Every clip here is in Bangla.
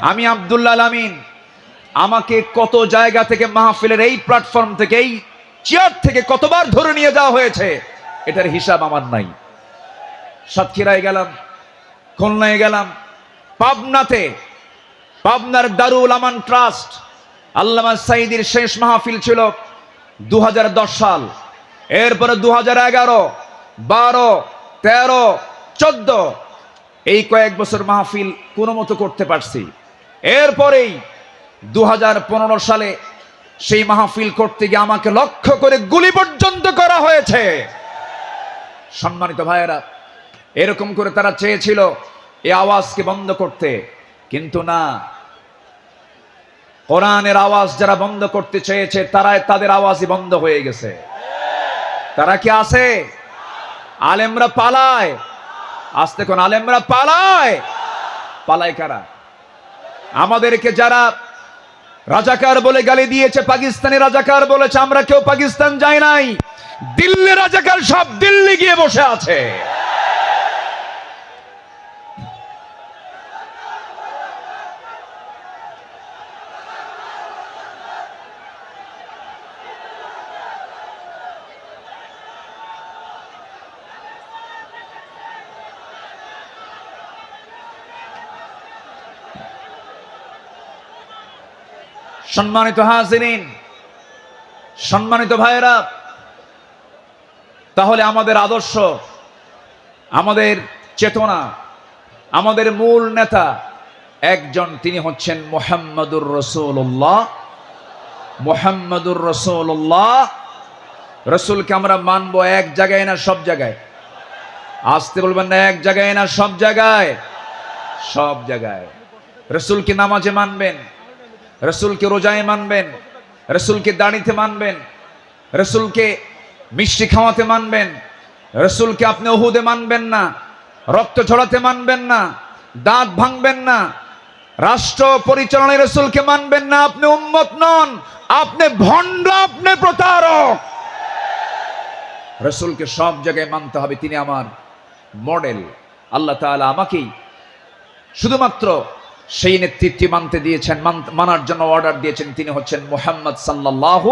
আমি আব্দুল্লাহ আল আমিন, আমাকে কত জায়গা থেকে মাহফিলের এই প্ল্যাটফর্ম থেকে এই চেয়ার থেকে কতবার ধরে নিয়ে যাওয়া হয়েছে, এটার হিসাব আমার নাই। সাতক্ষীরায় গেলাম, খুলনায় গেলাম, পাবনাতে, পাবনার দারুল আমান ট্রাস্ট, আল্লামা সাইদির শেষ মাহফিল ছিল 2010 সাল। এরপরে 2011, 12, 13, 14 এই কয়েক বছর মাহফিল কোনো মতো করতে পারছি। এরপরেই 2015 সালে সেই মাহফিল করতে গিয়ে আমাকে লক্ষ্য করে গুলি পর্যন্ত করা হয়েছে। সম্মানিত ভাইয়েরা, এরকম করে তারা চেয়েছিল এই আওয়াজকে বন্ধ করতে, কিন্তু না, কোরআনের আওয়াজ যারা বন্ধ করতে চেয়েছে তাদের আওয়াজই বন্ধ হয়ে গেছে। তারা কি আছে? আলেমরা পালায়, আসতে কোন আলেমরা পালায়। পালায় কারা? আমাদেরকে যারা রাজাকার বলে গালি দিয়েছে, পাকিস্তানি রাজাকার বলেছে, আমরা কেউ পাকিস্তান যাই নাই। দিল্লি রাজাকার সব দিল্লি গিয়ে বসে আছে। সম্মানিত হাজিরিন, সম্মানিত ভাইয়েরা, তাহলে আমাদের আদর্শ, আমাদের চেতনা, আমাদের মূল নেতা একজন, তিনি হচ্ছেন মুহাম্মদুর রাসূলুল্লাহ। মুহাম্মদুর রাসূলুল্লাহ। রাসূলকে আমরা মানবো এক জায়গায় না সব জায়গায়? আসতে বলবেন না, এক জায়গায় না সব জায়গায়? সব জায়গায়। রাসূলকে নামাজে মানবেন, রসুলকে রোজায় মানবেন, রসুলকে দাড়িতে মানবেন, রসুলকে মিষ্টি খাওয়াতে মানবেন, রসুলকে আপনি উহুদে মানবেন না, রক্ত ঝরাতে মানবেন না, দাঁত ভাঙবেন না, রাষ্ট্র পরিচালনায় রসুলকে মানবেন না। আপনি উম্মত নন, আপনি ভণ্ড, আপনি প্রতারক। রসুলকে সব জায়গায় মানতে হবে, তিনি আমার মডেল। আল্লাহ তাআলা আমাকেই শুধুমাত্র সেই নেতৃত্বে মানতে দিয়েছেন, মানার জন্য অর্ডার দিয়েছেন, তিনি হচ্ছেন মুহাম্মদ সাল্লাল্লাহু।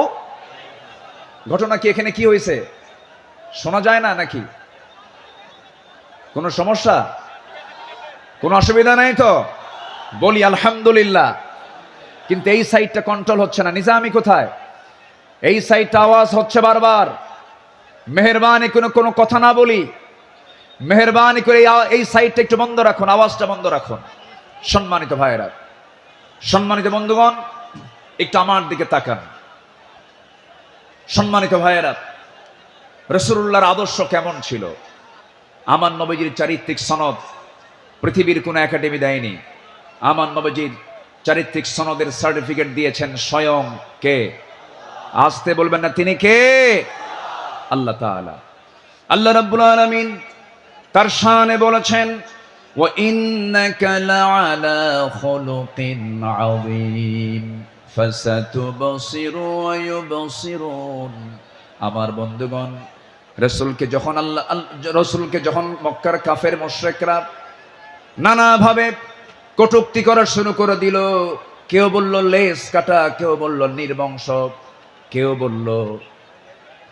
ঘটনা কি এখানে কি হয়েছে শোনা যায় না নাকি? কোনো সমস্যা, কোনো অসুবিধা নাই তো? বলি আলহামদুলিল্লাহ। কিন্তু এই সাইডটা কন্ট্রোল হচ্ছে না। নিজামি কোথায়? এই সাইডটা আওয়াজ হচ্ছে বারবার। মেহেরবানি কোনো কথা না বলি, মেহেরবানি করে এই সাইডটা একটু বন্ধ রাখুন, আওয়াজটা বন্ধ রাখুন। সম্মানিত ভাইয়েরা, সম্মানিত বন্ধুগণ, একটু আমার দিকে তাকান। সম্মানিত ভাইয়েরা, রাসূলুল্লাহর আদর্শ কেমন ছিল? আমার নবীজির চারিত্রিক সনদ পৃথিবীর কোন একাডেমি দেয়নি। আমার নবীজির চারিত্রিক সনদের সার্টিফিকেট দিয়েছেন স্বয়ং কে? আসতে বলবেন না, তিনি কে? আল্লাহ তাআলা। আল্লাহ রাব্বুল আলামিন তার শানে বলেছেন, وَإِنَّكَ لَعَلَى خُلُقٍ عَظِيمٍ فَسَتُبْصِرُ وَيُبْصِرُونَ। আমার বন্ধুগণ, রাসূলকে যখন মক্কার কাফের মুশরিকরা নানাভাবে কটূক্তি করা শুরু করে দিল, কেউ বলল লেজ কাটা, কেউ বলল নির্বংশ, কেউ বলল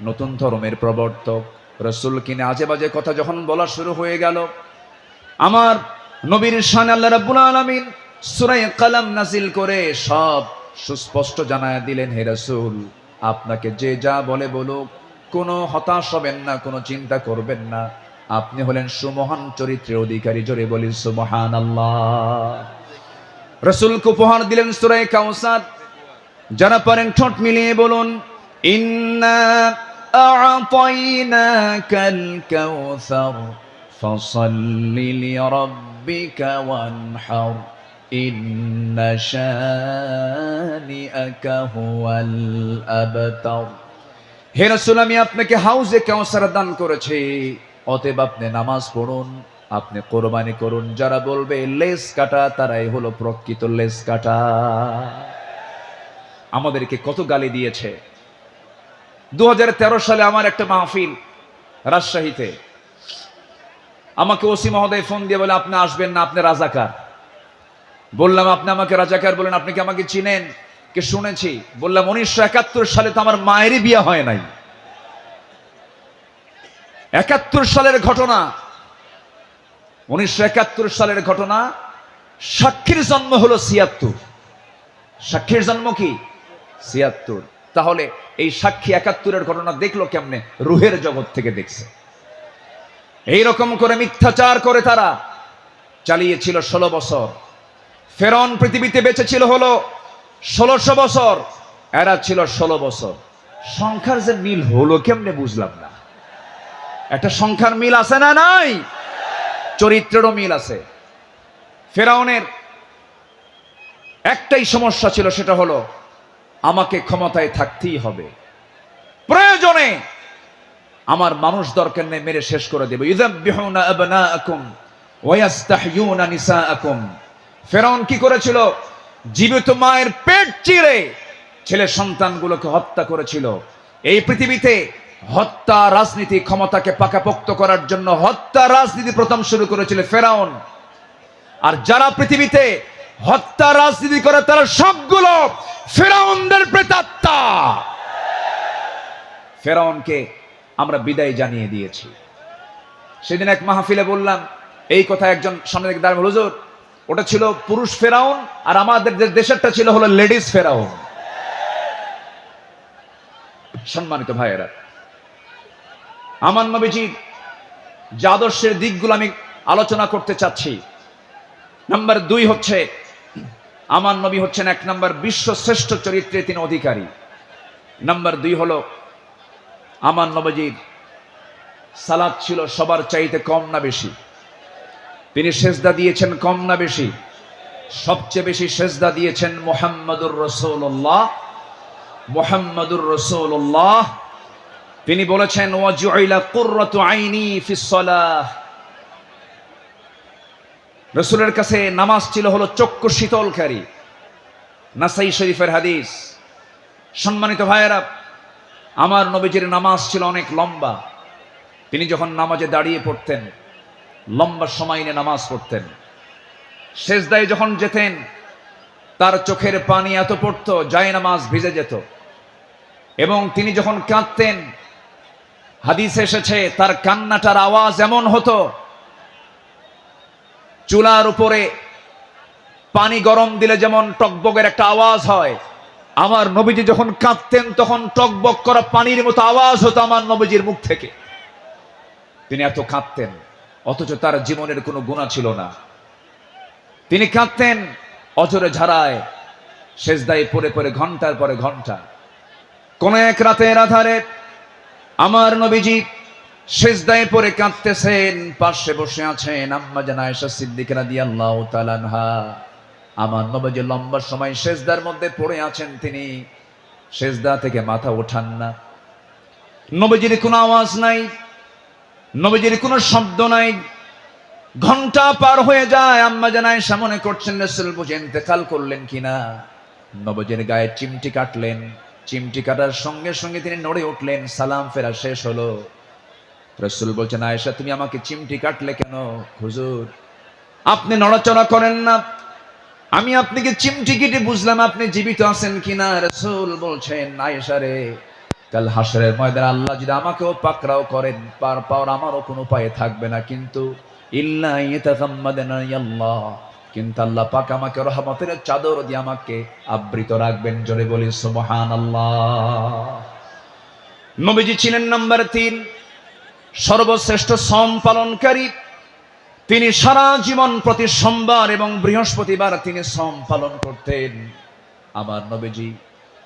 নতুন ধর্মের প্রবর্তক, রাসূল কিনে আজে বাজে কথা যখন বলা শুরু হয়ে গেল, আমার নবীর শানে আল্লাহ রাব্বুল আলামিন সূরা কালাম নাযিল করে সব সুস্পষ্ট জানায় দিলেন, হে রাসূল, আপনাকে যে যা বলে বলুক, কোনো হতাশ হবেন না, কোনো চিন্তা করবেন না, আপনি হলেন সুমহান চরিত্রের অধিকারী। জোরে বলি সুবহানাল্লাহ। রাসূলকে উপহার দিলেন সূরা কাউসার। যারা পারেন ঠোঁট মিলিয়ে বলুন, ইন্না আ'তাইনাকাল কাউসার ফাসাল্লি লিরাব্বিকা ওয়ানহার ইন্না শানিআকা হুয়াল আবতার। হে রাসূল, আমি আপনাকে হাউজে কাউসার দান করেছি, অতএব আপনি নামাজ পড়ুন, আপনি কোরবানি করুন। যারা বলবে লেজ কাটা, তারাই হলো প্রকৃত লেজ কাটা। আমাদেরকে কত গালি দিয়েছে। 2013 সালে আমার একটা মাহফিল রাজশাহীতে, আমাকে ওসি মহোদয় ফোন দিয়ে বলে, আপনি আসবেন না, আপনি রাজাকার। বললাম আপনি আমাকে রাজাকার বলেন, আপনি কি আমাকে চিনেন? কে শুনেছি। বললাম 1971 সালে তো আমার মায়েরই বিয়ে হয় নাই। 71 সালের ঘটনা, 1971 সালের ঘটনা। সাক্ষীর জন্ম হলো 76। সাক্ষীর জন্ম কি 76। তাহলে এই সাক্ষী 71-এর ঘটনা দেখলো কেমনে? রুহের জগৎ থেকে দেখছে। এইরকম করে মিথ্যাচার করে তারা চালিয়েছিল 16 বছর। ফেরাউন পৃথিবীতে বেঁচে ছিল হলো 1600 বছর, এরা ছিল 16 বছর। সংখ্যার যে মিল হলো কেমনে বুঝলাম না। একটা সংখ্যার মিল আছে না নাই? চরিত্রেরও মিল আছে। ফেরাউনের একটাই সমস্যা ছিল, সেটা হলো আমাকে ক্ষমতায় থাকতেই হবে, প্রয়োজনে আমার মানুষ দরকার নেই, মেরে শেষ করে দেব। ইযাববিহুনা আবনাআকুম ওয়া ইস্তাহয়ুনা নিসাআকুম। ফেরাউন কি করেছিল? জীবিত মায়ের পেট চিরে ছেলে সন্তানগুলোকে হত্যা করেছিল। এই পৃথিবীতে হত্যা রাজনীতি, ক্ষমতাকে পাকাপোক্ত করার জন্য হত্যা রাজনীতি প্রথম শুরু করেছিল ফেরাউন। আর যারা পৃথিবীতে হত্যা রাজনীতি করে তারা সবগুলো ফেরাউনদের প্রেতাত্মা। ফেরাউনকে আমরা বিদায় জানিয়ে দিয়েছি। সেদিন এক মাহফিলে বললাম এই কথা, একজন সামনে থেকে দাঁড়ানো, হুজুর ওটা ছিল পুরুষ ফেরাউন আর আমাদের দেশেরটা ছিল হলো লেডিস ফেরাউন। সম্মানিত ভাইয়েরা, আমার নবীজির যে আদর্শের দিকগুলো আমি আলোচনা করতে চাচ্ছি। নাম্বার 2 হচ্ছে আমার নবী হচ্ছেন 1 নম্বর বিশ্ব শ্রেষ্ঠ চরিত্রে তিনি অধিকারী। নাম্বার 2 হলো আমার নবীজির সালাত ছিল সবার চাইতে কম না বেশি? তিনি সেজদা দিয়েছেন কম না বেশি? সবচেয়ে বেশি সেজদা দিয়েছেন মুহাম্মাদুর রাসূলুল্লাহ। মুহাম্মাদুর রাসূলুল্লাহ তিনি বলেছেন ওয়াজুইলা কুররাতু আইনি ফিস সালাহ। রাসূলের কাছে নামাজ ছিল হলো চক্ষু শীতলকারী। নাসাই শরীফের হাদিস। সম্মানিত ভাইয়েরা, আমার নবীজির নামাজ ছিল অনেক লম্বা। তিনি যখন নামাজে দাঁড়িয়ে পড়তেন লম্বা সময় নিয়ে নামাজ পড়তেন। সেজদায় যখন যেতেন তার চোখের পানি এত পড়তো যায় নামাজ ভিজে যেত। এবং তিনি যখন কাঁদতেন হাদিসে এসেছে তার কান্নাটার আওয়াজ এমন হতো চুলার উপরে পানি গরম দিলে যেমন টকবকের একটা আওয়াজ হয়, আমার নবীজি যখন কাঁদতেন তখন টকবক করা পানির মতো আওয়াজ হতো আমার নবীজির মুখ থেকে। তিনি এত কাঁদতেন, অথচ তার জীবনের কোনো গুনাহ ছিল না। তিনি কাঁদতেন অঝরে ঝাড়ায়, সেজদায় পড়ে পড়ে ঘন্টার পরে ঘন্টা। কোন এক রাতের আধারে আমার নবীজি সেজদায় পড়ে কাঁদতেছেন, পাশে বসে আছেন আম্মা জান আয়েশা সিদ্দিকা রাদিয়াল্লাহু তাআলা আনহা। আমার নবীজি লম্বা সময় সেজদার মধ্যে পড়ে আছেন, তিনি সেজদা থেকে মাথা ওঠান না। নবীজির কোনো আওয়াজ নাই, নবীজির কোনো শব্দ নাই। ঘন্টা পার হয়ে যায়, আম্মা জান আয়েশা মনে করছেন রাসূল বুঝি ইন্তেকাল করলেন কিনা। নবীজির গায়ে চিমটি কাটলেন, চিমটি কাটার সঙ্গে সঙ্গে তিনি নড়ে উঠলেন। সালাম ফেরা শেষ হলো। রাসূল বলছেন আয়েশা তুমি আমাকে চিমটি কাটলে কেন? হুজুর আপনি নড়াচড়া করেন না, আমি আপনাকে চিমটি কেটে বুঝলাম আপনি জীবিত আছেন কিনা। রাসূল বলছেন আয়েশা রে, কাল হাসরের ময়দানে আল্লাহ যদি আমাকেও পাকড়াও করেন পার পাওয়ার আমারও কোনো উপায় থাকবে না, কিন্তু ইল্লা ইয়াতাগাম্মাদানা আল্লাহ, কিন্তু আল্লাহ পাক আমাকে রহমতের চাদর দিয়ে আমাকে আবৃত রাখবেন। জোরে বলি সুবহানাল্লাহ। নবীজি ছিলেন নাম্বার 3 সর্বশ্রেষ্ঠ সম পালনকারী। তিনি সারা জীবন প্রতি সোমবার এবং বৃহস্পতিবার তিনি সম পালন করতেন। আমার নবীজি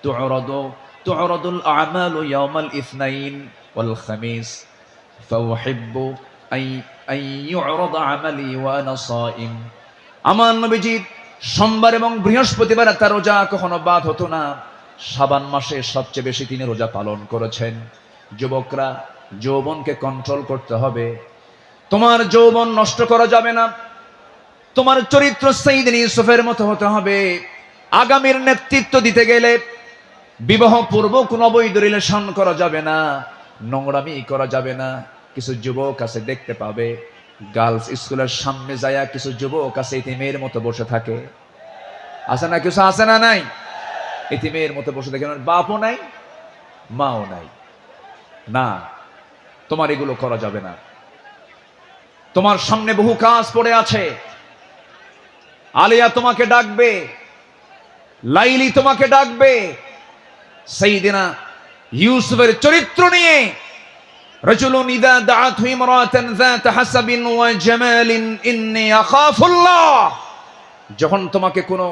তু'রাদুল আমালু ইয়াউমাল ইসনাইন ওয়াল খামিস ফাউহিব্বু আই ইউ'রাদা আমালি ওয়া আনা সাইম। আমার নবীজি সোমবার এবং বৃহস্পতিবার তার রোজা কখনো বাদ হতো না। শাবান মাসে সবচেয়ে বেশি তিনি রোজা পালন করেছেন। যুবকরা যৌবনকে কন্ট্রোল করতে হবে। তোমার যৌবন নষ্ট করা যাবে না। তোমার চরিত্র সাইয়েদনা ইউসুফের মতো হতে হবে। আগামীর নেতৃত্ব দিতে গেলে বিবাহ পূর্ব কোনো অবৈধ রিলেশন করা যাবে না, নোংরামি করা যাবে না। কিছু যুবক আছে দেখতে পাবে গার্লস স্কুলের সামনে যায়া কিছু যুবক আছে ইতিমের মতো বসে থাকে। আছে না কিছু, আছে না নাই? এতিমের মতো বসে দেখেন, বাপও নাই মাও নাই। না, তোমার এগুলো করা যাবে না। তোমার সামনে বহু কাজ পড়ে আছে। আলিয়া তোমাকে ডাকবে, লাইলি তোমাকে ডাকবে। সাইয়েদিনা ইউসুফের চরিত্র নিয়ে, রাজুলুন ইযা দাআতহু ইমরাতান যাত হাসাবিন ওয়া জামালিন ইন্নী আখাফুল্লাহ। যখন তোমাকে কোনো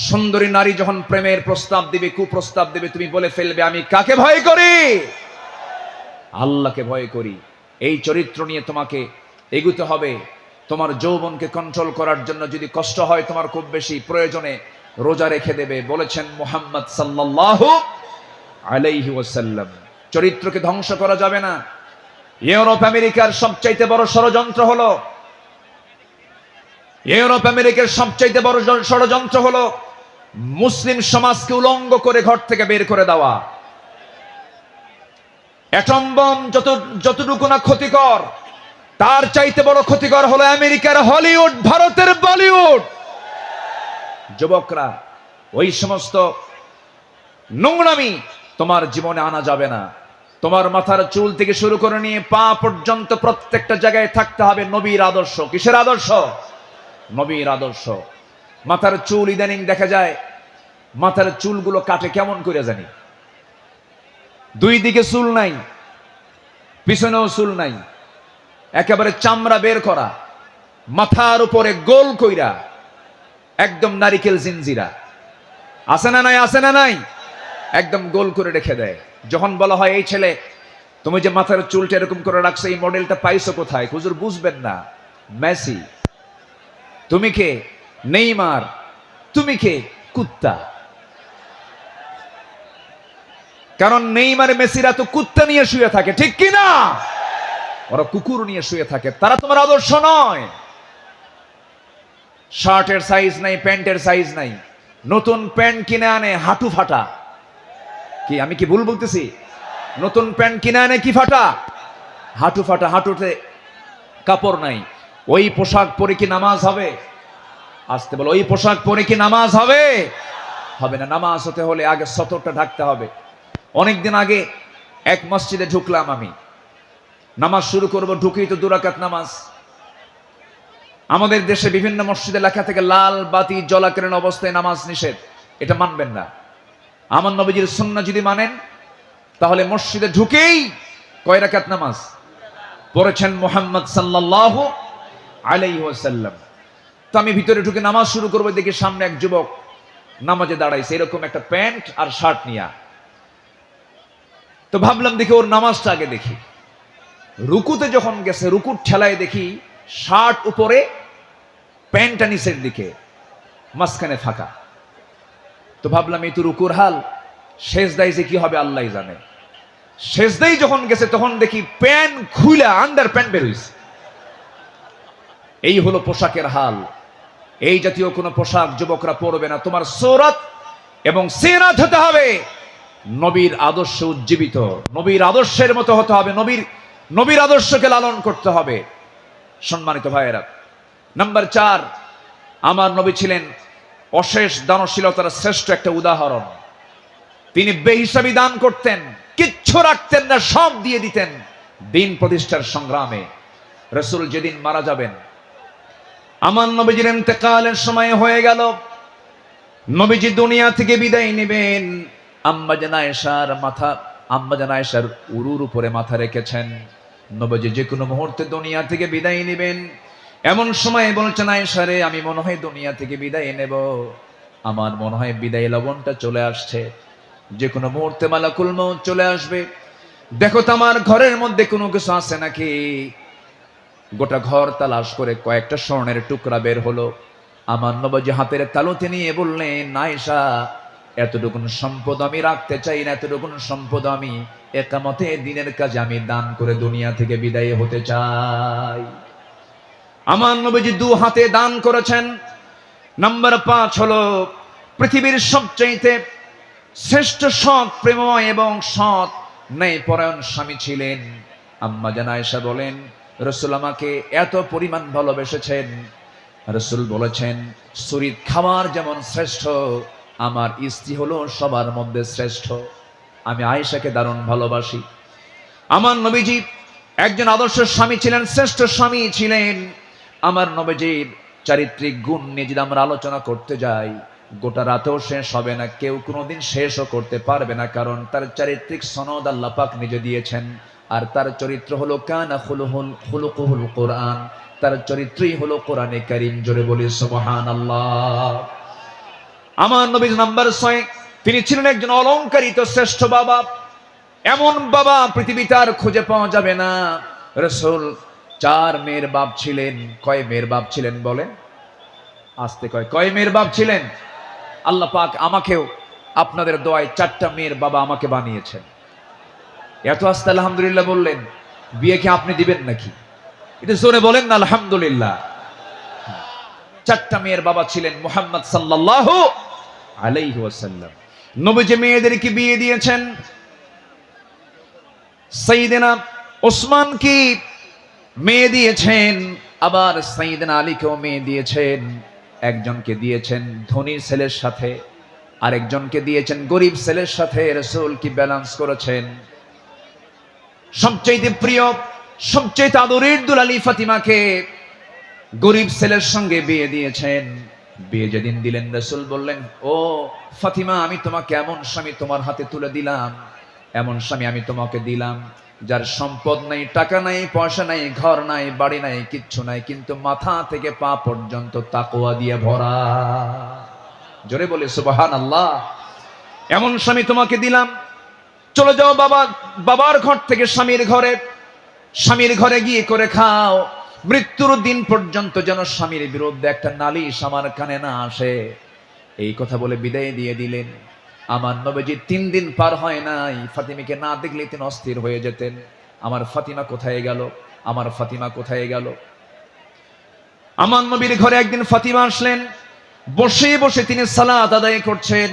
সুন্দরী নারী যখন প্রেমের প্রস্তাব দিবে, কুপ্রস্তাব দিবে, তুমি বলে ফেলবে আমি কাকে ভয় করি? আল্লাহকে ভয় করি। এই চরিত্র নিয়ে তোমাকে এগুতে হবে। তোমার যৌবনকে কন্ট্রোল করার জন্য যদি কষ্ট হয় তোমার খুব বেশি, প্রয়োজনে রোজা রেখে দেবে, বলেছেন মুহাম্মদ সাল্লাল্লাহু আলাইহি ওয়াসাল্লাম। চরিত্রকে ধ্বংস করা যাবে না। ইউরোপ আমেরিকার সবচাইতে বড় ষড়যন্ত্র হলো, ইউরোপ আমেরিকার সবচাইতে বড় ষড়যন্ত্র হলো মুসলিম সমাজকে উলঙ্গ করে ঘর থেকে বের করে দেওয়া। অ্যাটম বম যতটুকু না ক্ষতিকর, তার চাইতে বড় ক্ষতিকর হলো আমেরিকার হলিউড, ভারতের বলিউড। যুবকরা, ওই সমস্ত নোংরামি তোমার জীবনে আনা যাবে না। তোমার মাথার চুল থেকে শুরু করে নিয়ে পা পর্যন্ত প্রত্যেকটা জায়গায় থাকতে হবে নবীর আদর্শ। কিসের আদর্শ? নবীর আদর্শ। মাথার চুল ইদানিং দেখা যায় মাথার চুলগুলো কাটে কেমন করে জানি, দুই দিকে চুল নাই, পিছনেও চুল নাই, একেবারে চামড়া বের করা, মাথার উপরে গোল কইরা একদম নারিকেল জিনজিরা। আছে না নাই? আছে না নাই? একদম গোল করে রেখে দেয়। যখন বলা হয় এই ছেলে তুমি যে মাথার চুলটা এরকম করে রাখছো, এই মডেলটা পাইছো কোথায়? হুজুর বুঝবেন না। মেসি। তুমি কে? নেইমার। তুমি কে? কুত্তা। কারণ নেইমার মেসিরা তো কুত্তা নিয়ে শুয়ে থাকে, ঠিক কি না? ওরা কুকুর নিয়ে শুয়ে থাকে। তারা তোমার আদর্শ নয়। শার্টের সাইজ নাই, প্যান্টের সাইজ নাই, নতুন প্যান্ট কিনে আনে হাঁটু ফাটা। কি আমি কি ভুল বলতেছি? নতুন প্যান্ট কিনে আনে কি ফাটা? হাঁটু ফাটা। হাঁটুতে কাপড় নাই। ওই পোশাক পরে কি নামাজ হবে? আসতে বলো, ওই পোশাক পরে কি নামাজ হবে? হবে না। নামাজ হতে হলে আগে সতরটা ঢাকতে হবে। অনেকদিন আগে এক মসজিদে ঢুকলাম আমি, নামাজ শুরু করব, ঢুকেই তো 2 রাকাত নামাজ। আমাদের দেশে বিভিন্ন মসজিদে লেখা থেকে লাল বাতি জ্বলাকালীন অবস্থায় নামাজ নিষেধ। এটা মানবেন না। আমার নবীজির সুন্নাহ যদি মানেন তাহলে মসজিদে ঢুকেই কয় রাকাত নামাজ পড়েছেন মুহাম্মদ সাল্লাল্লাহু আলাইহি ওয়াসাল্লাম। তো আমি ভিতরে ঢুকে নামাজ শুরু করবো, দেখি সামনে এক যুবক নামাজে দাঁড়াইছে, এরকম একটা প্যান্ট আর শার্ট নিয়া। তো ভাবলাম দেখি ওর নামাজটা আগে দেখি। রুকুতে যখন গেছে, রুকুর ঠেলায় দেখি শার্ট উপরে, প্যান্টটা নিচের দিকে, মাঝখানে ফাঁকা। তো ভাবলাম এই তো রুকুর হাল, সেজদায় যে কি হবে আল্লাহ জানে। সেজদাই যখন গেছে তখন দেখি প্যান্ট খুইলা আন্ডার প্যান্ট বের হইছে। এই হলো পোশাকের হাল। এই জাতীয় কোনো পোশাক যুবকরা পরবে না। তোমার সূরত এবং সিরাত হতে হবে নবীর আদর্শ উজ্জীবিত, নবীর আদর্শের মতো হতে হবে, নবীর আদর্শকে লালন করতে হবে। সম্মানিত ভাইয়েরা, নাম্বার 4, আমার নবী ছিলেন অশেষ দানশীলতার শ্রেষ্ঠ একটা উদাহরণ। তিনি বেহিসাবি দান করতেন, কিচ্ছু রাখতেন না, সব দিয়ে দিতেন দিন প্রতিষ্ঠার সংগ্রামে। রাসূল যেদিন মারা যাবেন, আমার নবীজির ইন্তেকালের সময় হয়ে গেল, নবীজি দুনিয়া থেকে বিদায় নেবেন। আম্মাজান আয়েশার উরুর উপরে মাথা রেখেছেন। নবীজি যে কোনো মুহূর্তে দুনিয়া থেকে বিদায় নেবেন। এমন সময় বলছেন, আয়েশা রে, আমি মনে হয় দুনিয়া থেকে বিদায় নেব, আমার মনে হয় বিদায় লবণটা চলে আসছে, যে কোনো মুহূর্তে মালাকুল মউত চলে আসবে। দেখো তো আমার ঘরের মধ্যে কোনো কিছু আছে নাকি। গোটা ঘর তালাশ করে কয়েকটা স্বর্ণের টুকরা বের হলো। আমার নবীজি হাতের তালুতে নিয়ে বললেন, আয়েশা, এতটুকুন সম্পদ আমি রাখতে চাই না, এতটুকুন সম্পদ আমি একামতে দিনের কাজে আমি দান করে দুনিয়া থেকে বিদায় হতে চাই। আমার নবীজি 2 হাতে দান করেছেন। নাম্বার 5 হলো পৃথিবীর সবচাইতে শ্রেষ্ঠ সৎ, প্রেমময় এবং সৎ ন্যায়পরায়ণ স্বামী ছিলেন। আম্মা জান আয়েশা বলেন, রাসূল আমাকে এত পরিমাণ ভালোবেসেছেন, রাসূল বলেছেন শরীর খাবার যেমন শ্রেষ্ঠ, আমার স্ত্রী হলো সবার মধ্যে শ্রেষ্ঠ। আমি আয়েশাকে দারুণ ভালোবাসি। আমার নবীজি একজন আদর্শ স্বামী ছিলেন, শ্রেষ্ঠ স্বামী ছিলেন। আমার নবীজির চারিত্রিক গুণ নিয়ে যদি আমরা আলোচনা করতে যাই, গোটা রাতেও শেষ হবে না, কেউ কোনোদিন শেষও করতে পারবে না, কারণ তার চারিত্রিক সনদ আল্লাহ পাক নিজে দিয়েছেন। আর তার চরিত্র হলো কানা খুলুকুহুল কোরআন, তার চরিত্রই হলো কোরআনে কারীম। জোরে বলি সুবহানাল্লাহ। আমার নবীর নাম্বার 6, তিনি ছিলেন একজন অলংকারিত শ্রেষ্ঠ বাবা। এমন বাবা পৃথিবীতে আর খুঁজে পাওয়া যাবে না। রাসূল 4 মেয়ের বাপ ছিলেন। কয় মেয়ের বাপ ছিলেন বলেন? আস্তে কয় মেয়ের বাপ ছিলেন? আল্লাহ পাক আমাকেও আপনাদের দোয়ায় 4টা মেয়ের বাবা আমাকে বানিয়েছেন। এত আস্তে আলহামদুলিল্লাহ বললেন, বিয়ে কি আপনি দিবেন নাকি? এটা জোরে বলেন না আলহামদুলিল্লাহ। 4টা মেয়ের বাবা ছিলেন মুহাম্মদ সাল্লাল্লাহু আলাইহি ওয়াসাল্লাম। নবীজি মেয়েদেরকে বিয়ে দিয়েছেন। সাইয়েদনা ওসমান কি মেয়ে দিয়েছেন, আবার সাইয়েদনা আলীকেও মেয়ে দিয়েছেন। একজনকে দিয়েছেন ধনী ছেলের সাথে, আরেকজনকে দিয়েছেন গরিব ছেলের সাথে। রাসূল কি ব্যালেন্স করেছেন। সবচেয়ে প্রিয়, সবচেয়ে আদরের দুলালী ফাতিমাকে গরিব ছেলের সঙ্গে বিয়ে দিয়েছেন। বিয়ে যেদিন দিলেন, রাসূল বললেন, ও ফাতিমা, আমি তোমাকে এমন স্বামী তোমার হাতে তুলে দিলাম, এমন স্বামী আমি তোমাকে দিলাম, যার সম্পদ নাই, টাকা নাই, পয়সা নাই, ঘর নাই, বাড়ি নাই, কিচ্ছু নাই, কিন্তু মাথা থেকে পা পর্যন্ত তাকওয়া দিয়ে ভরা। জোরে বলে সুবহানাল্লাহ। এমন স্বামী তোমাকে দিলাম। চলে যাও বাবার ঘর থেকে স্বামীর ঘরে গিয়ে করে খাও। মৃত্যুর দিন পর্যন্ত যেন স্বামীর বিরুদ্ধে একটা নালিশ আমার কানে না আসে। এই কথা বলে বিদায় দিয়ে দিলেন। আমার নবীজি 3 দিন পার হয় নাই, ফাতিমাকে না দেখলে তিনি অস্থির হয়ে যেতেন। আমার ফাতিমা কোথায় গেল, আমার ফাতিমা কোথায় গেল। আমার নবীর ঘরে একদিন ফাতিমা আসলেন। বসে বসে তিনি সালাত আদায় করছেন।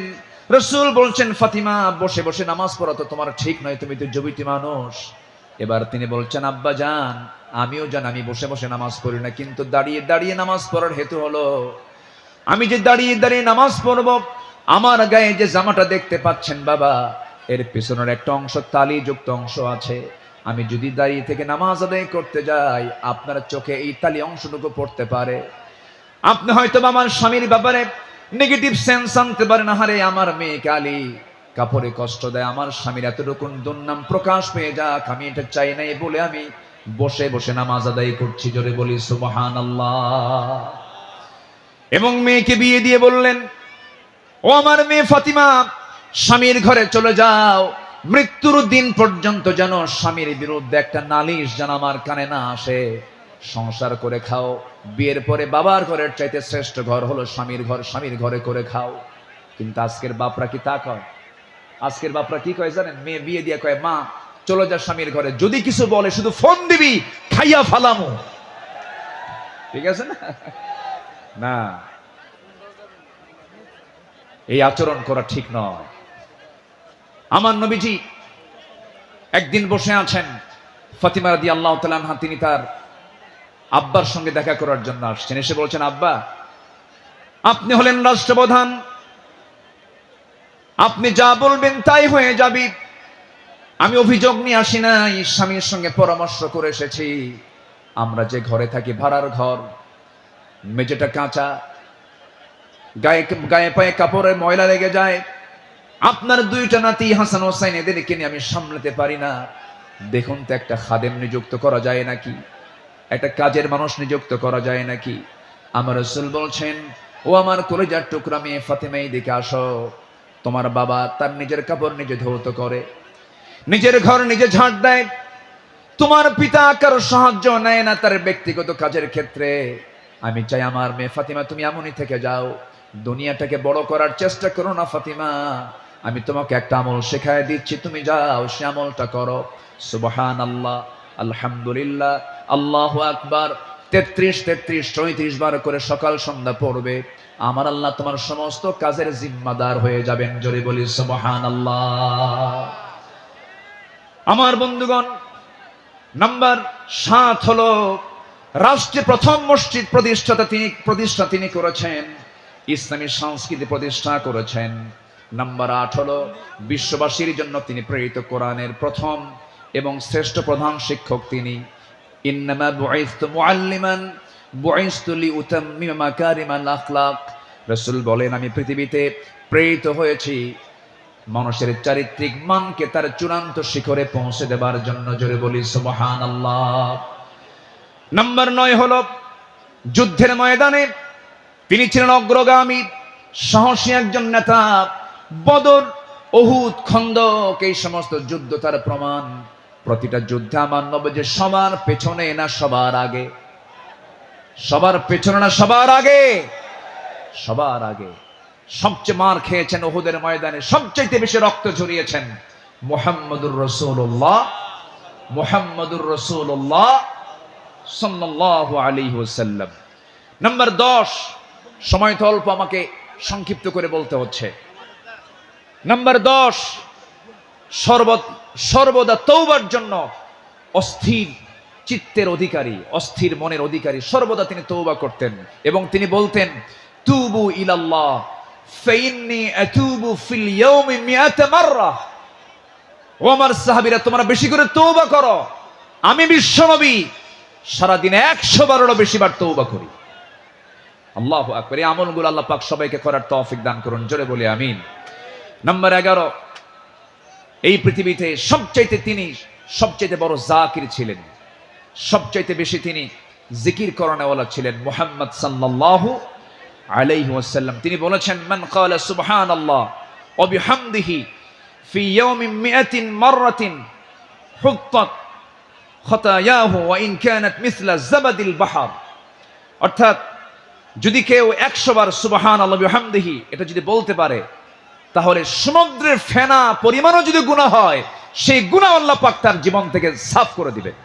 রাসূল বলছেন, ফাতিমা, বসে বসে নামাজ পড়া তো তোমার ঠিক নয়, তুমি তো যুবতী মানুষ। এবার তিনি বলছেন, আব্বা জান, আমিও জান আমি বসে বসে নামাজ পড়ি না, কিন্তু দাঁড়িয়ে দাঁড়িয়ে নামাজ পড়ার হেতু হলো, আমি যে দাঁড়িয়ে দাঁড়িয়ে নামাজ পড়ব, আমার গায়ে যে জামাটা দেখতে পাচ্ছেন বাবা, এর পেছনের একটা অংশ তালিযুক্ত অংশ আছে। আমি যদি দাঁড়িয়ে থেকে নামাজ আদায় করতে যাই, আপনার চোখে এই তালি অংশটুকু পড়তে পারে। আপনি হয়তো আমার স্বামীর ব্যাপারে নেগেটিভ সেন্স আনতে পারেন, আহারে আমার মেয়ে কালী কাপড়ে কষ্ট দেয়, আমার স্বামীর এতটুকু দুর্নাম প্রকাশ পেয়ে যাক, আমি এটা চাই নাই বলে আমি বসে বসে নামাজ আদায় করছি। জোরে বলি সুবহানাল্লাহ। এবং মেয়েকে বিয়ে দিয়ে বললেন, ও আমার মেয়ে ফাতিমা, স্বামীর ঘরে চলে যাও, মৃত্যুর দিন পর্যন্ত যেন স্বামীর বিরুদ্ধে একটা নালিশ যেন আমার কানে না আসে। সংসার করে খাও। বিয়ের পরে বাবার ঘরের চাইতে শ্রেষ্ঠ ঘর হলো স্বামীর ঘর, স্বামীর ঘরে করে খাও। কিন্তু আজকের বাপরা কি তা কয়? আজকের বাপরা কি কয় জানেন? মেয়ে বিয়ে দিয়ে কয়, মা চলে যা স্বামীর ঘরে, যদি কিছু বলে শুধু ফোন দিবি, খাইয়া ফালামু। ঠিক আছে না? না, এই আচরণ করা ঠিক নয়। আমার নবীজি একদিন বসে আছেন, ফাতিমা রাদিয়াল্লাহু তাআলা আনহা তিনি তার আব্বার সঙ্গে দেখা করার জন্য আসছেন। এসে বলছেন, আব্বা, আপনি হলেন রাষ্ট্রপ্রধান, আপনি যা বলবেন তাই হয়ে যাবে। আমি অভিযোগ নিয়ে আসি নাই, স্বামীর সঙ্গে পরামর্শ করে এসেছি। আমরা যে ঘরে থাকি ভাড়ার ঘর, মেঝেটা কাঁচা, গায়ে পায়ে কাপড়ের ময়লা লেগে যায়। আপনার 2টা নাতি হাসান হোসেন, এদেরকে নিয়ে আমি সামলাতে পারি না। দেখুন তো একটা খাদেম নিযুক্ত করা যায় নাকি, একটা কাজের মানুষ নিযুক্ত করা যায় নাকি। আমার রাসূল বলছেন, ও আমার কলিজার টুকরা মেয়ে ফাতিমা, এদিকে আসো। তোমার বাবা তার নিজের কাপড় নিজে ধৌত করে, নিজের ঘর নিজে ঝাড় দেয়। তোমার পিতা কারো সাহায্য নেয় না তার ব্যক্তিগত কাজের ক্ষেত্রে। আমি চাই আমার মেয়ে ফাতিমা তুমি এমনই থেকে যাও, দুনিয়াটাকে বড় করার চেষ্টা করো না ফাতিমা। আমি তোমাকে একটা আমল শেখায় দিচ্ছি, তুমি যাও সে আমলটা করো। সুবহানাল্লাহ, আলহামদুলিল্লাহ, আল্লাহু আকবার 33 33 বার করে সকাল সন্ধ্যা পড়বে। আমার আল্লাহ তোমার সমস্ত কাজের জিম্মাদার হয়ে যাবেন। জোরে বলি সুবহানাল্লাহ। আমার বন্ধুগণ, নাম্বার 7 হলো রাষ্ট্রে প্রথম মসজিদ প্রতিষ্ঠা তিনি করেছেন, ইসলামী সংস্কৃতি প্রতিষ্ঠা করেছেন। নাম্বার 8 হলো বিশ্ববাসীর জন্য তিনি প্রেরিত কোরআনের প্রথম এবং শ্রেষ্ঠ প্রধান শিক্ষক তিনি। ইন্নামা বুইসতু মুআল্লিমান বুইসতু লিউতাম্মিমা মাকারিমাল আখলাক। রাসূল বলেন, আমি পৃথিবীতে প্রেরিত হয়েছি মানুষের চারিত্রিক মানকে তার চূড়ান্ত শিখরে পৌঁছে দেবার জন্য। জোরে বলি সুবহানাল্লাহ। নাম্বার 9 হলো যুদ্ধের ময়দানে তিনি ছিলেন অগ্রগামী, সাহসী একজন নেতা। বদর, উহুদ, খন্দক, এই সমস্ত যুদ্ধ তার প্রমাণ। প্রতিটা যুদ্ধে আমার নবী সবার পেছনে না সবার আগে? সবার পেছনে না সবার আগে? সবার আগে। সবচেয়ে মার খেয়েছেন উহুদের ময়দানে, সবচেয়ে বেশি রক্ত ঝরিয়েছেন মুহাম্মদুর রাসূলুল্লাহ, মুহাম্মদুর রাসূলুল্লাহ সাল্লাল্লাহু আলাইহি ওয়াসাল্লাম। নাম্বার 10, সময় তো অল্প, আমাকে সংক্ষিপ্ত করে বলতে হচ্ছে। নাম্বার 10, সর্বদা তওবার জন্য অস্থির চিত্তের অধিকারী, অস্থির মনের অধিকারী। সর্বদা তিনি তওবা করতেন এবং তিনি বলতেন, তুবু ইলাল্লাহ ফাইন্নী আতুবু ফিল ইয়াউমি মিআতা মাররা। ও আমার সাহাবীরা, তোমরা বেশি করে তওবা করো, আমি বিশ্বনবী সারাদিনে 100 বারেরও বেশি বার তওবা করি। আল্লাহু আকবার। এই আমলগুলো আল্লাহ পাক সবাইকে করার তৌফিক দান করুন, জোরে বলি আমিন। নাম্বার 11, এই পৃথিবীতে তিনি সবচাইতে বড় জাকির ছিলেন, সবচাইতে বেশি তিনি জিকির করানেওয়ালা ছিলেন মুহাম্মদ সাল্লাল্লাহু আলাইহি ওয়াসাল্লাম। তিনি বলেছেন, মান ক্বালা সুবহানাল্লাহ ওয়া বিহামদিহি ফি ইয়াউমিন মিআতিন মাররাতিন হুত্তাত খাতায়াহু ওয়া ইন কানাত মিসলা জাবাদিল বাহর। অর্থাৎ যদি কেউ 100 বার সুবহানাল্লাহ ওয়া বিহামদিহি এটা যদি বলতে পারে, তাহলে সমুদ্রের ফেনা পরিমাণও যদি গুনাহ হয়, সেই গুনাহ আল্লাহ পাক তার জীবন থেকে সাফ করে দিবেন।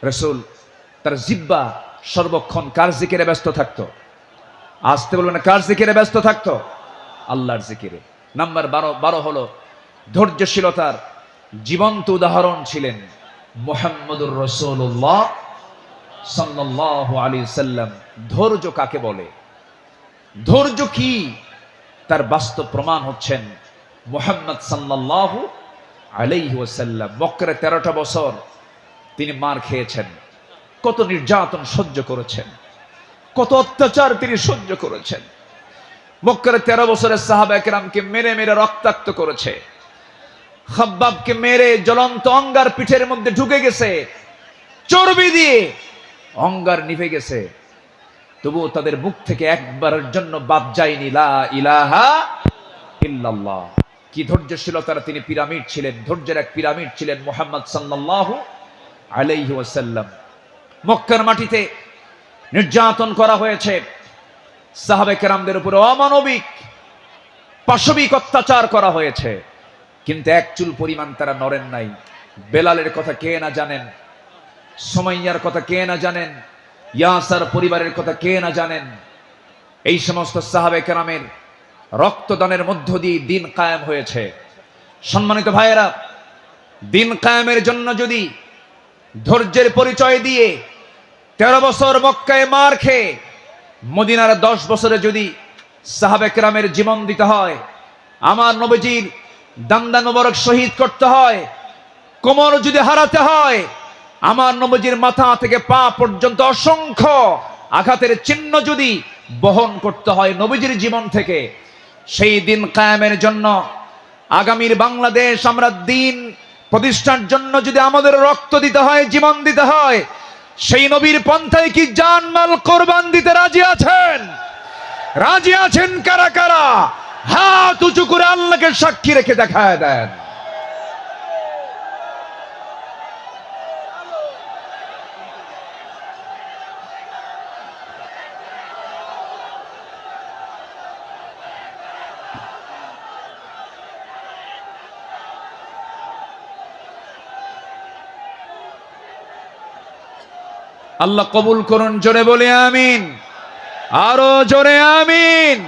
রাসূল তার জিহ্বা সর্বক্ষণ কার জিকিরে ব্যস্ত থাকতো? আসতে বলবেন না, কার জিকিরে ব্যস্ত থাকতো? আল্লাহর জিকিরে। নাম্বার 12 হলো ধৈর্যশীলতার জীবন্ত উদাহরণ ছিলেন মুহাম্মদুর রাসূলুল্লাহ সাল্লাল্লাহু আলাইহি সাল্লাম। ধৈর্য কাকে বলে, ধৈর্য কি, তার বাস্তব প্রমাণ হচ্ছেন মুহাম্মদ সাল্লাল্লাহু আলাইহি ওয়াসাল্লাম। মক্কায় 13টা বছর তিনি মার খেয়েছেন, কত নির্যাতন সহ্য করেছেন, কত অত্যাচার তিনি সহ্য করেছেন। মক্কায় 13 বছরের সাহাবায়ে কেরামকে মেরে মেরে রক্তাক্ত করেছে। খাব্বাবকে মেরে জ্বলন্ত অঙ্গার পিঠের মধ্যে ঢুকে গেছে, চর্বি দিয়ে অঙ্গার নিভে গেছে, তবুও তাদের মুখ থেকে একবারের জন্য বাদ যায়নি লা ইলাহা ইল্লাল্লাহ। কি ধৈর্যশীলতার তিনি পিরামিড ছিলেন, ধৈর্যের এক পিরামিড ছিলেন মুহাম্মদ সাল্লাল্লাহু আলাইহি ওয়াসাল্লাম। মক্কার মাটিতে নির্যাতন করা হয়েছে, সাহাবায়ে কেরামদের উপরে অমানবিক পাশবিক অত্যাচার করা হয়েছে, কিন্তু এক চুল পরিমাণ তারা নড়েন নাই। বেলালের কথা কে না জানেন, সুমাইয়ার কথা কে না জানেন, ইয়াসার পরিবারের কথা কে না জানেন। এই সমস্ত সাহাবায়ে কেরামের রক্তদানের মধ্য দিয়ে দিন কায়েম হয়েছে। সম্মানিত ভাইয়েরা, দিন কায়েমের জন্য যদি ধৈর্যের পরিচয় দিয়ে 13 বছর মক্কায় মার খেয়ে মদিনার 10 বছরে যদি সাহাবায়ে কেরামের জীবন দিতে হয়, আমার নবীজির দান্দা মোবারক শহীদ করতে হয়, কোমর যদি হারাতে হয়, আমার নবীজির মাথা থেকে পা পর্যন্ত অসংখ্য আঘাতের চিহ্ন যদি বহন করতে হয় নবীজির জীবন থেকে, সেই দিন কায়েমের জন্য আগামীর বাংলাদেশ আমরা দিন প্রতিষ্ঠার জন্য যদি আমাদের রক্ত দিতে হয়, জীবন দিতে হয়, সেই নবীর পন্থায় কি জানমাল কোরবান দিতে রাজি আছেন? রাজি আছেন কারা কারা? হাত উঁচু করে আল্লাহকে সাক্ষী রেখে দেখায় দেন। আল্লাহ কবুল করুন, জোরে বলে আমিন, আরো জোরে আমিন।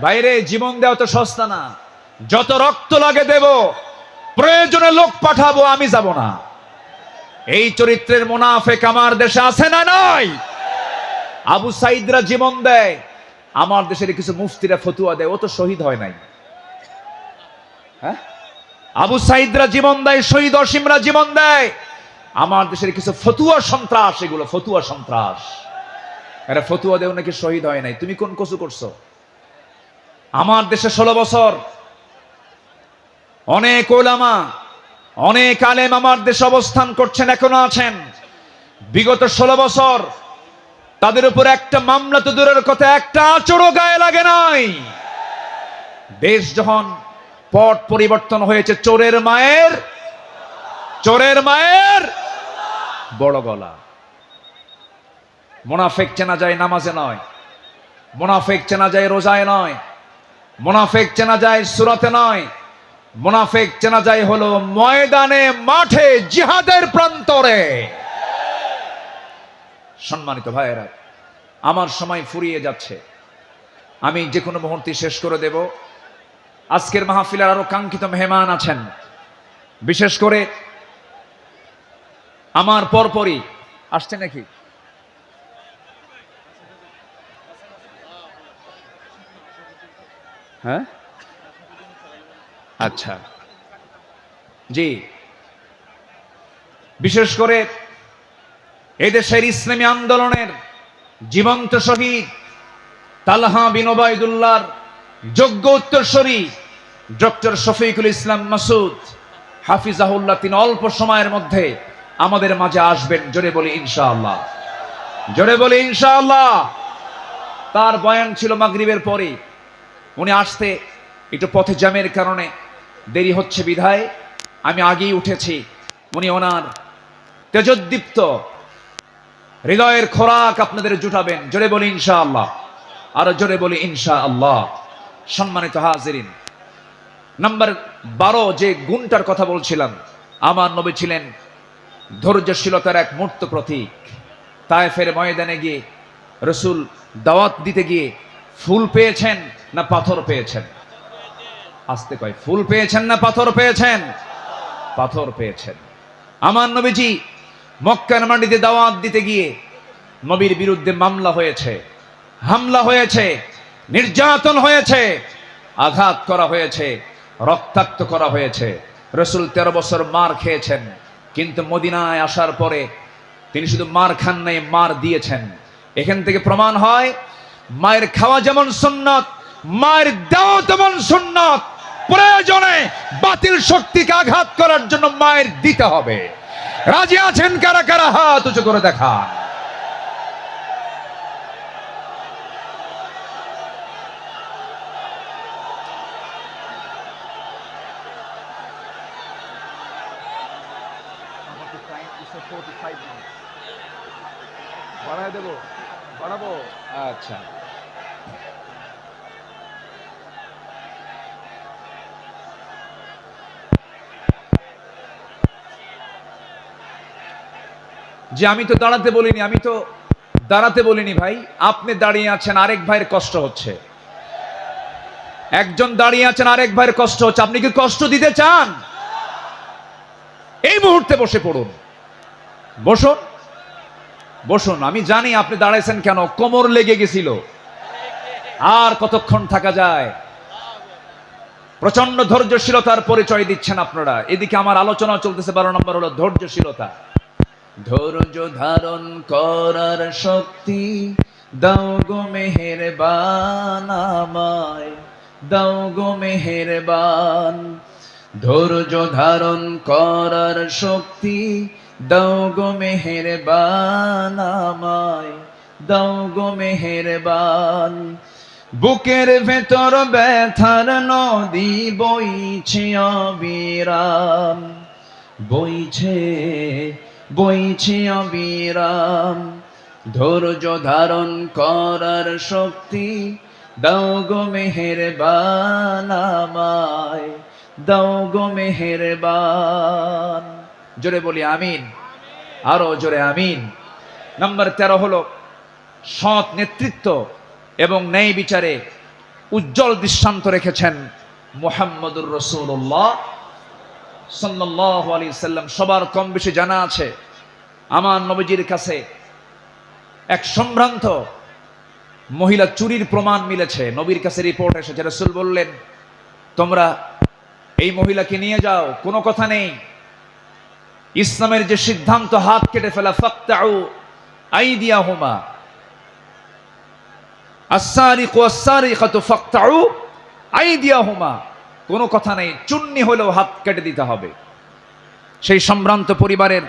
বাইরে জীবন দেওয়া তো সস্তা না, যত রক্ত লাগে দেব, প্রয়োজনে লোক পাঠাবো, আমি যাব না। এই চরিত্রের মুনাফিক আমার দেশে আছে না নাই? আবু সাইদরা জীবন দেয়, আমার দেশের কিছু মুফতিরা ফতুয়া দেয়, ও তো শহীদ হয় নাই। হ্যাঁ, আবু সাইদরা জীবন দেয়, শহীদ অসীমরা জীবন দেয়, আমার দেশের কিছু ফতুয়া সন্ত্রাস, এগুলো ফতুয়া সন্ত্রাস, এরা ফতুয়া দেও নাকি শহীদ হয় নাই। তুমি কোন কসু করছো? আমার দেশে 16 বছর অনেক ওলামা, অনেক আলেম আমার দেশে অবস্থান করছেন, এখনো আছেন। বিগত 16 বছর তাদের উপর একটা মামলা তো দূরের কথা, একটা আচরও গায়ে লাগে নাই। দেশ যখন পট পরিবর্তন হয়েছে, চোরের মায়ের বড় গলা। মুনাফিক চেনা যায় নামাজে নয়, মুনাফিক চেনা যায় রোজায় নয়, মুনাফিক চেনা যায় সূরাতে নয়, মুনাফিক চেনা যায় হলো ময়দানে, মাঠে, জিহাদের প্রান্তরে। সম্মানিত ভাইয়েরা, আমার সময় ফুরিয়ে যাচ্ছে, আমি যে কোনো মুহূর্তে শেষ করে দেব। আজকের মাহফিলের আরো কাঙ্ক্ষিত মেহমান আছেন, বিশেষ করে আমার পরপরই আসছে নাকি? হ্যাঁ, আচ্ছা, জি, বিশেষ করে এদেশের ইসলামী আন্দোলনের জীবন্ত শহীদ তালহা বিন ওবায়দুল্লাহর যোগ্য উত্তরসূরি ডক্টর শফিকুল ইসলাম মাসুদ হাফিজাহুল্লাহ, তিনি অল্প সময়ের মধ্যে আমাদের মাঝে আসবেন। জোরে বলি ইনশাআল্লাহ, জোরে বলি ইনশাআল্লাহ। তার বয়ান ছিল মাগরিবের পরে, উনি আসতে একটু পথে জ্যামের কারণে দেরি হচ্ছে বিধায় আমি আগেই উঠেছি। উনি ওনার তেজোদ্দীপ্ত হৃদয়ের খোরাক আপনাদের জুটাবেন। জোরে বলি ইনশাআল্লাহ, আরো জোরে বলি ইনশাআল্লাহ। সম্মানিত হাজিরিন, নাম্বার 12 যে গুণটার কথা বলছিলাম, আমার নবী ছিলেন ধৈর্যশীলতার এক মূর্ত প্রতীক। তায়েফের ময়দানে গিয়ে রসুল দাওয়াত দিতে গিয়ে ফুল পেয়েছেন না পাথর পেয়েছেন? আসতে কয়, ফুল পেয়েছেন না পাথর পেয়েছেন? পাথর পেয়েছেন। আমার নবীজি মক্কার মাটিতে দাওয়াত দিতে গিয়ে নবীর বিরুদ্ধে মামলা হয়েছে, হামলা হয়েছে, নির্যাতন হয়েছে, আঘাত করা হয়েছে, রক্তাক্ত করা হয়েছে। রসুল 13 বছর মার খেয়েছেন, কিন্তু মদিনায় আসার পরে তিনি শুধু মার খান নাই, মার দিয়েছেন। এখান থেকে প্রমাণ হয় মায়ের খাওয়া যেমন সুন্নাত, মায়ের দেওয়া তেমন সুন্নাত। প্রয়োজনে বাতিল শক্তিকে আঘাত করার জন্য মায়ের দিতে হবে। রাজি আছেন কারা কারা? হাত উঁচু করে দেখান। বাড়ায় দেবো, বাড়াবো? আচ্ছা, যে আমি তো দাঁড়াতে বলিনি, আমি তো দাঁড়াতে বলিনি ভাই। আপনি দাঁড়িয়ে আছেন, আরেক ভাইয়ের কষ্ট হচ্ছে। একজন দাঁড়িয়ে আছেন, আরেক ভাইয়ের কষ্ট হচ্ছে। আপনি কি কষ্ট দিতে চান? এই মুহূর্তে বসে পড়ুন, বসুন, বসুন। আমি জানি আপনি দাঁড়াইছেন কেন, কোমর লেগে গেছিল। আর কতক্ষণ থাকা যায়? প্রচন্ড ধৈর্যশীলতার পরিচয় দিচ্ছেন আপনারা। এদিকে আমার আলোচনা চলতেছে, 12 নম্বর হলো ধৈর্যশীলতা। ধৈর্য ধারণ করার শক্তি দাও গো মেহেরবান আমায়, দাও গো মেহেরবান। ধৈর্য ধারণ করার শক্তি দাও গো মেহেরবান আমায়, দাও গো মেহেরবান। বুকের ভেতর ব্যথার নদী বইছে অবিরাম, বইছে বইছে অবিরাম। ধৈর্য ধারণ করার শক্তি দাও গো মেহেরবান আমায়, দাও গো মেহেরবান। জোরে বলি আমিন, আরো জোরে আমিন। নাম্বার 13 হলো সৎ নেতৃত্ব এবং ন্যায় বিচারে উজ্জ্বল দৃষ্টান্ত রেখেছেন মুহাম্মদুর রাসূলুল্লাহ সাল্লাল্লাহু আলাইহি সাল্লাম। সবার কম বেশি জানা আছে আমার নবীজির কাছে এক সম্ভ্রান্ত মহিলা চুরির প্রমাণ মিলেছে। নবীর কাছে রিপোর্ট এসেছে। রাসূল বললেন, তোমরা এই মহিলাকে নিয়ে যাও, কোনো কথা নেই। ইসলামের যে সিদ্ধান্ত হাত কেটে ফেলা, ফাকতাউ আইদিয়াহুমা, আস-সারিকু ওয়াস-সারিকাতু ফাকতাউ আইদিয়াহুমা, কোনো কথা নেই, চুন্নি হলেও হাত কেটে দিতে হবে। সেই সম্ভ্রান্ত পরিবারের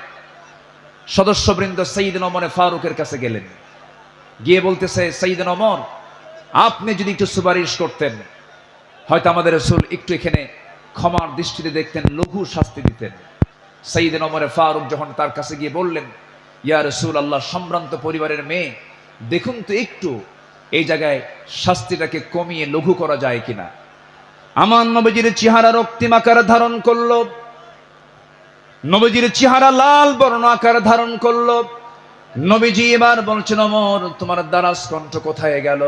সদস্যবৃন্দ সাইয়েদনা ওমর ফারুকের কাছে গেলেন, গিয়ে বলতেছে, সাইয়েদনা ওমর, আপনি যদি একটু সুপারিশ করতেন, হয়তো আমাদের রাসূল একটু এখানে ক্ষমার দৃষ্টিতে দেখতেন, লঘু শাস্তি দিতেন। সাইয়েদনা ওমর ফারুক যখন তার কাছে গিয়ে বললেন, ইয়া রাসূলুল্লাহ, সম্ভ্রান্ত পরিবারের মেয়ে, দেখুন তো একটু এই জায়গায় শাস্তিটাকে কমিয়ে লঘু করা যায় কিনা। আমার নবীজির চেহারা রক্তিম আকার ধারণ করলো, নবীজির চেহারা লাল বর্ণ আকার ধারণ করলো। নবীজি এবার বলছেন, ওমর, তোমার দারাজ কণ্ঠ কোথায় গেল?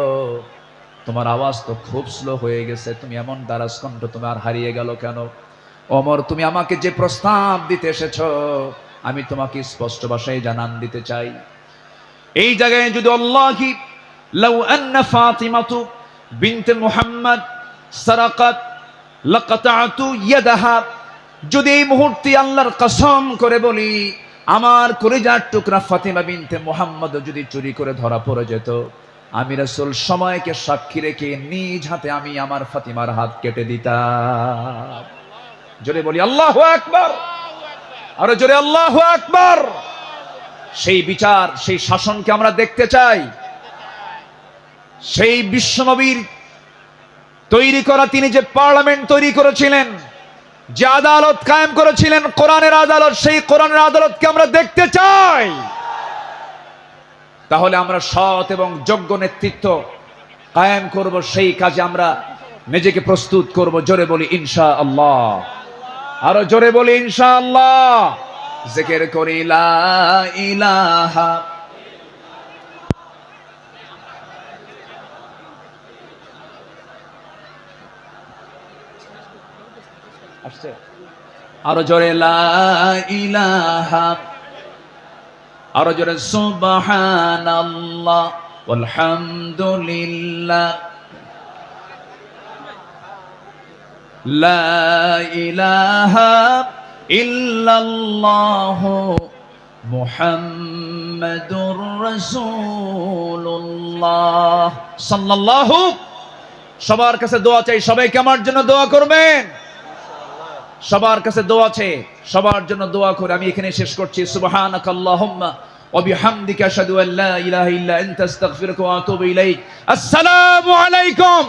তোমার আওয়াজ তো খুব স্লো হয়ে গেছে, তুমি এমন দারাজ কণ্ঠ তোমার হারিয়ে গেল কেন? ওমর, তুমি আমাকে যে প্রস্তাব দিতে এসেছো, আমি তোমাকে স্পষ্ট ভাষায় জানান দিতে চাই। এই জায়গায় যদি আল্লাহি লাউ আন্না ফাতিমাতু বিনতে মুহাম্মদ সারাকাত লাকাতাতু ইয়াদাহা, যদি এই মুহূর্তে আল্লাহর কসম করে বলি, আমার কলিজার টুকরা ফাতিমা বিনতে মুহাম্মদ যদি চুরি করে ধরা পড়ে যেত, আমি রাসূল সময়কে সাক্ষী রেখে নিজ হাতে আমি আমার ফাতিমার হাত কেটে দিতাম। জোরে বলি আল্লাহু আকবার, আরো জোরে আল্লাহু আকবার। সেই বিচার, সেই শাসনকে আমরা দেখতে চাই। সেই বিশ্বনবীর তৈরি করা, তিনি যে পার্লামেন্ট তৈরি করেছিলেন, যে আদালত কায়েম করেছিলেন, কোরআনের আদালত, সেই কোরআনের আদালতকে আমরা দেখতে চাই। তাহলে আমরা সৎ এবং যোগ্য নেতৃত্ব কায়েম করব, সেই কাজে আমরা নিজেকে প্রস্তুত করব। জোরে বলি ইনশাআল্লাহ, আরো জোরে বলি ইনশাআল্লাহ। জিকির করি লা ইলাহা, আসছে আরো জোরে লা ইলাহা, আরো জোরে সুবহানাল্লাহ ওয়ালহামদুলিল্লাহ, লা ইলাহা ইল্লাল্লাহু মুহাম্মাদুর রাসূলুল্লাহ সাল্লাল্লাহু। সবার কাছে দোয়া চাই, সবাইকে আমার জন্য দোয়া করবেন। সবার কাছে দোয়া আছে, সবার জন্য দোয়া করে আমি এখানে শেষ করছি। সুবহানাকাল্লাহুম্মা ওয়া বিহামদিকা আশহাদু আল লা ইলাহা ইল্লা আনতা আস্তাগফিরুকা ওয়া আতুবু ইলাইক। আসসালামু আলাইকুম।